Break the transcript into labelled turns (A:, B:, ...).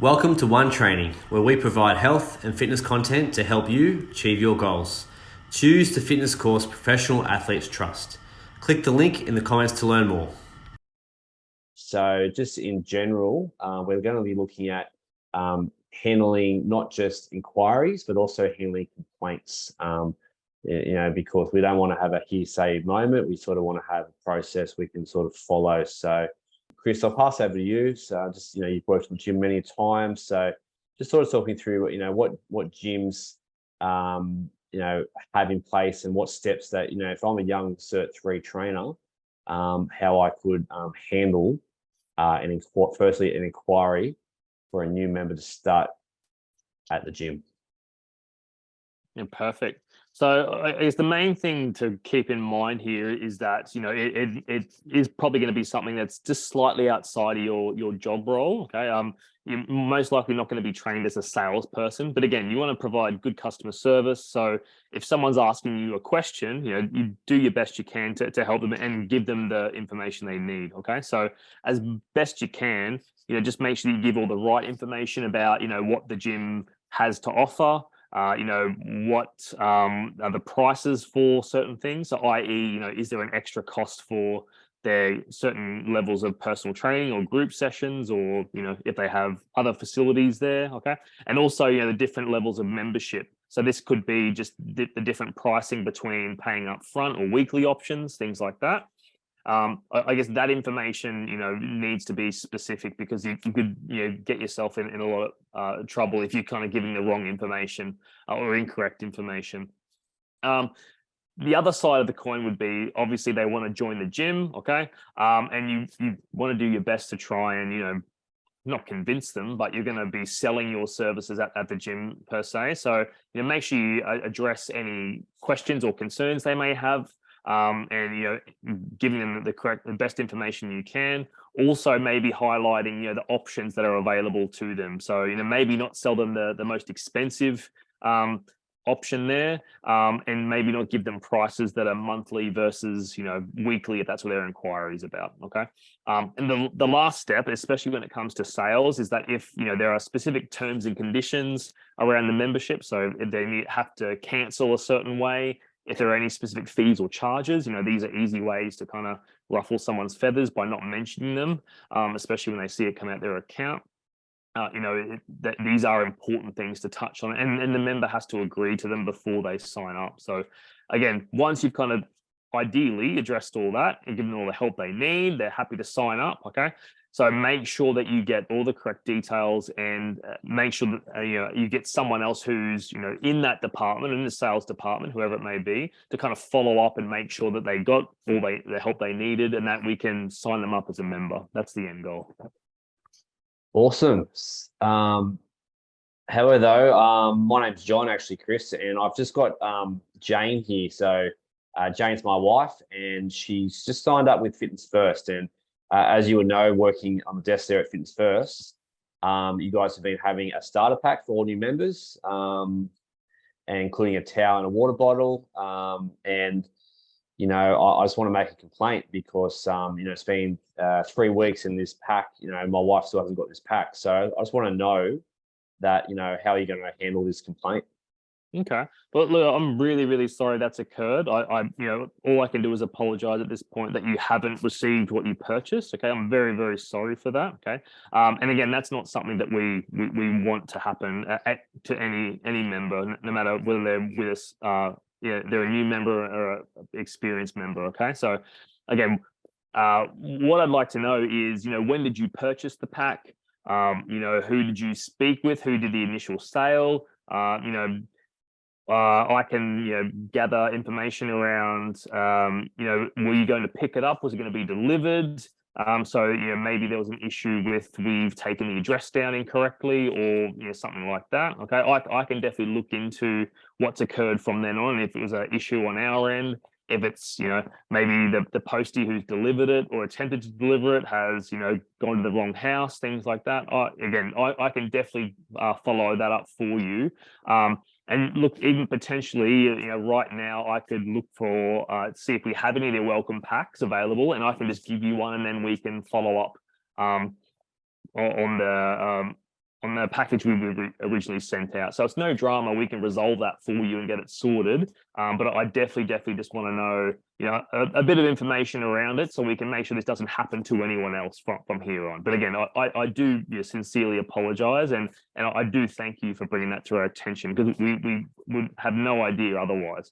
A: Welcome to One Training, where we provide health and fitness content to help you achieve your goals. Choose the fitness course professional athletes trust. Click the link in the comments to learn more. So just in general, we're going to be looking at handling not just inquiries, but also handling complaints. Because we don't want to have a hearsay moment. We sort of want to have a process we can sort of follow. So Chris, I'll pass over to you. So you've worked in the gym many times. So just sort of talking through what gyms, have in place and what steps that, if I'm a young Cert 3 trainer, how I could handle firstly an inquiry for a new member to start at the gym.
B: Yeah, perfect. So I guess the main thing to keep in mind here is that it is probably going to be something that's just slightly outside of your job role. Okay, you're most likely not going to be trained as a salesperson, but again, you want to provide good customer service. So if someone's asking you a question, you do your best you can to help them and give them the information they need. Okay, so as best you can, just make sure you give all the right information about what the gym has to offer. What are the prices for certain things? So, i.e., is there an extra cost for their certain levels of personal training or group sessions, or if they have other facilities there? Okay, and also the different levels of membership. So this could be just the different pricing between paying up front or weekly options, things like that. I guess that information, needs to be specific because you could, get yourself in a lot of trouble if you're kind of giving the wrong information or incorrect information. The other side of the coin would be obviously they want to join the gym, okay, and you want to do your best to try and not convince them, but you're going to be selling your services at the gym per se. So make sure you address any questions or concerns they may have, and giving them the best information you can. Also, maybe highlighting the options that are available to them. So maybe not sell them the most expensive option there, and maybe not give them prices that are monthly versus weekly if that's what their inquiry is about. Okay, and the last step, especially when it comes to sales, is that if there are specific terms and conditions around the membership, so if they have to cancel a certain way, if there are any specific fees or charges, these are easy ways to kind of ruffle someone's feathers by not mentioning them, especially when they see it come out their account. That these are important things to touch on, and the member has to agree to them before they sign up. So again, once you've kind of ideally addressed all that and given them all the help they need, they're happy to sign up. Okay, so make sure that you get all the correct details and make sure that you get someone else who's in that department, in the sales department, whoever it may be, to kind of follow up and make sure that they got all the help they needed and that we can sign them up as a member. That's the end goal.
A: Awesome. However, though, my name's John, actually, Chris, and I've just got Jane here. So Jane's my wife, and she's just signed up with Fitness First. And as you would know, working on the desk there at Fitness First, you guys have been having a starter pack for all new members, and including a towel and a water bottle. I just want to make a complaint because, it's been 3 weeks in this pack, my wife still hasn't got this pack. So I just want to know that, how are you going to handle this complaint?
B: Okay. Well, look, I'm really, really sorry that's occurred. All I can do is apologize at this point that you haven't received what you purchased. Okay. I'm very, very sorry for that. Okay. And again, that's not something that we want to happen to any member, no matter whether they're with us, they're a new member or a experienced member. Okay. So again, what I'd like to know is, when did you purchase the pack? Who did you speak with? Who did the initial sale? I can, gather information around, were you going to pick it up? Was it going to be delivered? So, maybe there was an issue with we've taken the address down incorrectly or, something like that. Okay. I can definitely look into what's occurred from then on. If it was an issue on our end, if it's, maybe the postie who's delivered it or attempted to deliver it has, gone to the wrong house, things like that. I can definitely follow that up for you. And look, even potentially, right now I could look for, see if we have any of their welcome packs available, and I can just give you one, and then we can follow up on the on the package we originally sent out. So it's no drama. We can resolve that for you and get it sorted. But I definitely just want to know, you know, a bit of information around it so we can make sure this doesn't happen to anyone else from here on. But again, I do sincerely apologize, and I do thank you for bringing that to our attention, because we would have no idea otherwise.